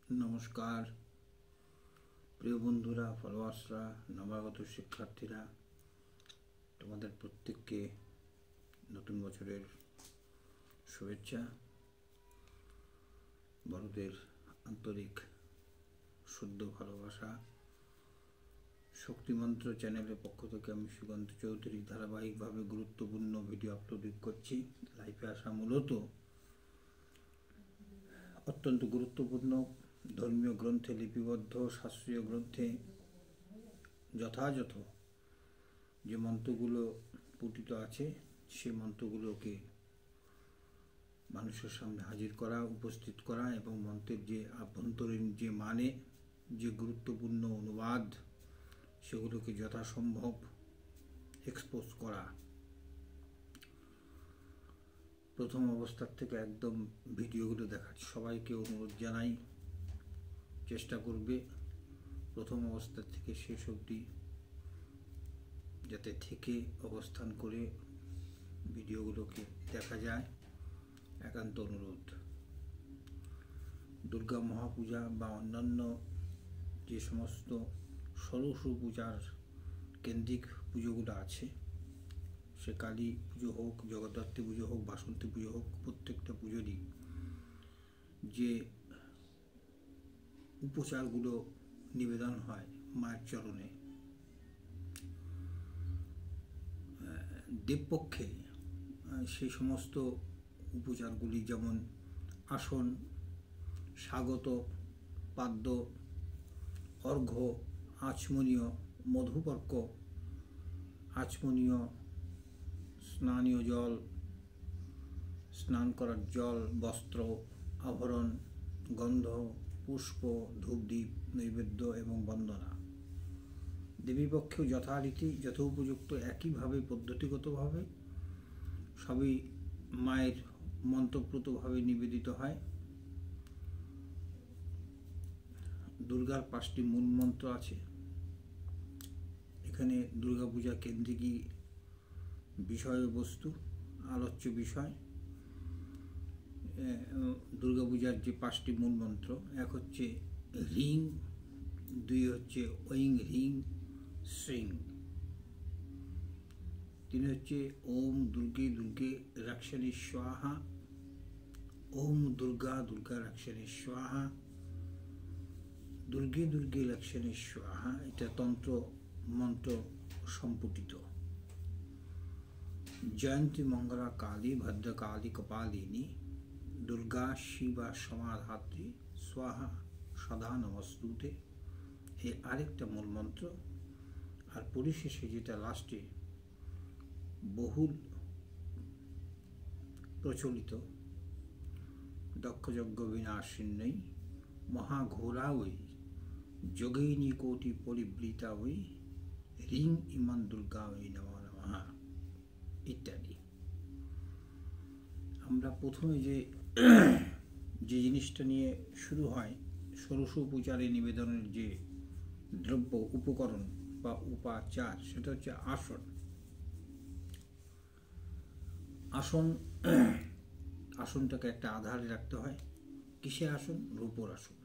নমস্কার প্রিয় বন্ধুরা, ফলোয়ার্সরা, নবাগত শিক্ষার্থীরা, তোমাদের প্রত্যেককে নতুন বছরের শুভেচ্ছা। বড়দের আন্তরিক শুদ্ধ ভালোবাসা। শক্তিমন্ত্র চ্যানেলের পক্ষ থেকে আমি সুকান্ত চৌধুরী ধারাবাহিকভাবে গুরুত্বপূর্ণ ভিডিও আপলোড করছি। লাইভে আসা মূলত অত্যন্ত গুরুত্বপূর্ণ ধর্মীয় গ্রন্থে লিপিবদ্ধ শাস্ত্রীয় গ্রন্থে যথাযথ যে মন্ত্রগুলো পুটিত আছে সেই মন্ত্রগুলোকে মানুষের সামনে হাজির করা, উপস্থিত করা এবং মন্ত্রের যে আভ্যন্তরীণ যে মানে, যে গুরুত্বপূর্ণ অনুবাদ সেগুলোকে যথাসম্ভব এক্সপোজ করা। প্রথম অবস্থার থেকে একদম ভিডিওগুলো দেখার সবাইকে অনুরোধ জানাই, চেষ্টা করবে প্রথম অবস্থা থেকে শেষ অবধি যাতে থেকে অবস্থান করে ভিডিওগুলোকে দেখা যায়, একান্ত অনুরোধ। দুর্গা মহাপূজা বা অন্যান্য যে সমস্ত ষোড়শ পূজার কেন্দ্রিক পুজোগুলো আছে, সে কালী পুজো হোক, জগদ্ধাত্রী পুজো হোক, বাসন্তী পুজো হোক, প্রত্যেকটা পুজোরই যে উপচারগুলো নিবেদন হয় মায়ের চরণে, দেবপক্ষে সেই সমস্ত উপচারগুলি যেমন আসন, স্বাগত, পাদ্য, অর্ঘ্য, আচমনীয়, মধুপর্ক, আচমনীয়, স্নানীয় জল, স্নান করার জল, বস্ত্র, আভরণ, গন্ধ, পুষ্প, ধূপদীপ, নৈবেদ্য এবং বন্দনা। দেবীপক্ষেও যথারীতি যথোপযুক্ত একইভাবে পদ্ধতিগতভাবে সবই মায়ের মন্ত্রপ্রতভাবে নিবেদিত হয়। দুর্গার 5টি মূল মন্ত্র আছে। এখানে দুর্গাপূজা কেন্দ্রিকই বিষয়বস্তু, আলোচ্য বিষয়। দুর্গাপূজার যে 5টি মূল মন্ত্র, এক হচ্ছে হ্রিং, 2 হচ্ছে ঐং হ্রিং শ্রীং, 3 হচ্ছে ওম দুর্গে দুর্গে রক্ষণে স্বাহা, ওম দুর্গা দুর্গা রক্ষণে স্বাহা, দুর্গে দুর্গে রক্ষণে স্বাহা। এটা তন্ত্র মন্ত্র সম্পুটিত। জয়ন্তী মঙ্গলা কালী ভদ্রকালী কপালিনী দুর্গা শিবা সমাধাত্রী স্বাহা সদা নমস্তুতে, এই আরেকটা মূল মন্ত্র। আর পরিশেষে যেটা লাস্টে বহুল প্রচলিত, দক্ষযজ্ঞ বিনাশিন্যই মহাঘোরা ওই যোগিনী কোটি পরিবৃতা ওই রিং ইমান দুর্গা ওই নমঃ নমঃ ইত্যাদি। আমরা প্রথমে যে জিনিসটা নিয়ে শুরু হয়, ষোড়শ পূজারে নিবেদনের যে দ্রব্য উপকরণ বা উপাচার, সেটা হচ্ছে আসন। আসনটাকে একটা আধারে রাখতে হয়। কিসের আসন? রূপোর আসন।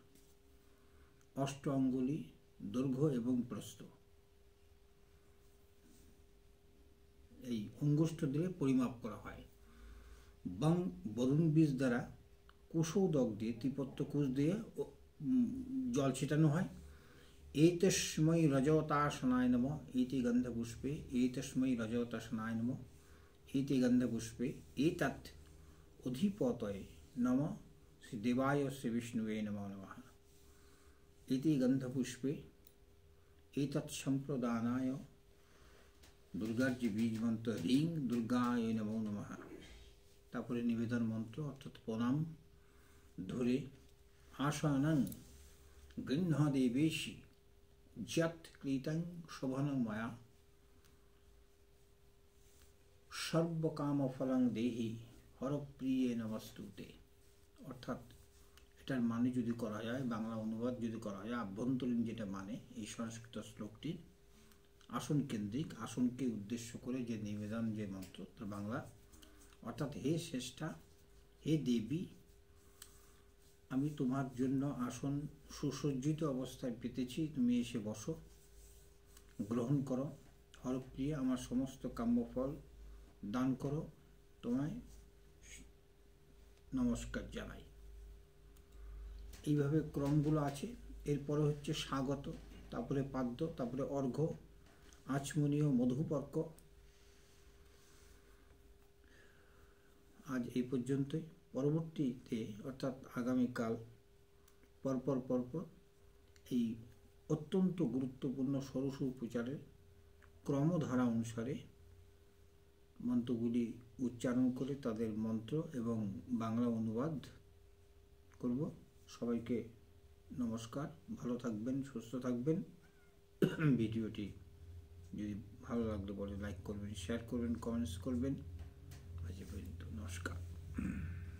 8 অঙ্গুলি দৈর্ঘ্য এবং প্রস্থ, এই অঙ্গুষ্ঠ দিয়ে পরিমাপ করা হয়। বং বরুণ বীজ দ্বারা কুশৌদক দিয়ে, ত্রিপত্র কুশ দিয়ে জল ছিটানো হয়। এইতস্মৈ রজতাসনায় নমঃ ইতি গন্ধপুষ্পে, এইতস্মৈ রজতাসনায় নমঃ ইতি গন্ধপুষ্পে, এতৎ অধিপতয়ে নমঃ শ্রী দেবায় শ্রী বিষ্ণুবে নমঃ নমঃ ইতি গন্ধপুষ্পে এতৎ সম্প্রদানায়। দুর্গার যে বীজ মন্ত্র রিং দুর্গায় নমো নমঃ। তারপরে নিবেদন মন্ত্র অর্থাৎ প্রণাম ধরে আসনং গৃহ্ণ দেবেশি যৎ কৃতং শোভনং ময়া সর্বকামফলং দেহি হরপ্রিয়ে নমস্তুতে। অর্থাৎ এটার মানে যদি করা যায়, বাংলা অনুবাদ যদি করা যায়, আভ্যন্তরীণ যেটা মানে এই সংস্কৃত শ্লোকটির আসন কেন্দ্রিক, আসনকে উদ্দেশ্য করে যে নিবেদন যে মন্ত্র, তার বাংলা অর্থাৎ হে শ্রেষ্ঠা, হে দেবী, আমি তোমার জন্য আসন সুসজ্জিত অবস্থায় পেতেছি, তুমি এসে বসো, গ্রহণ করো। হরপ্রিয়া, আমার সমস্ত কাম্যফল দান করো, তোমায় নমস্কার জানাই। এইভাবে ক্রমগুলো আছে। এরপরে হচ্ছে স্বাগত, তারপরে পাদ্য, তারপরে অর্ঘ্য, আচমনীয়, মধুপর্ক। আজ এই পর্যন্তই। পরবর্তীতে অর্থাৎ আগামীকাল পরপর এই অত্যন্ত গুরুত্বপূর্ণ ষোড়শ উপচারের ক্রমধারা অনুসারে মন্ত্রগুলি উচ্চারণ করে তাদের মন্ত্র এবং বাংলা অনুবাদ করব। সবাইকে নমস্কার, ভালো থাকবেন, সুস্থ থাকবেন। ভিডিওটি যদি ভালো লাগলে বলে লাইক করবেন, শেয়ার করবেন, কমেন্টস করবেন। আজ এই পর্যন্ত, নমস্কার।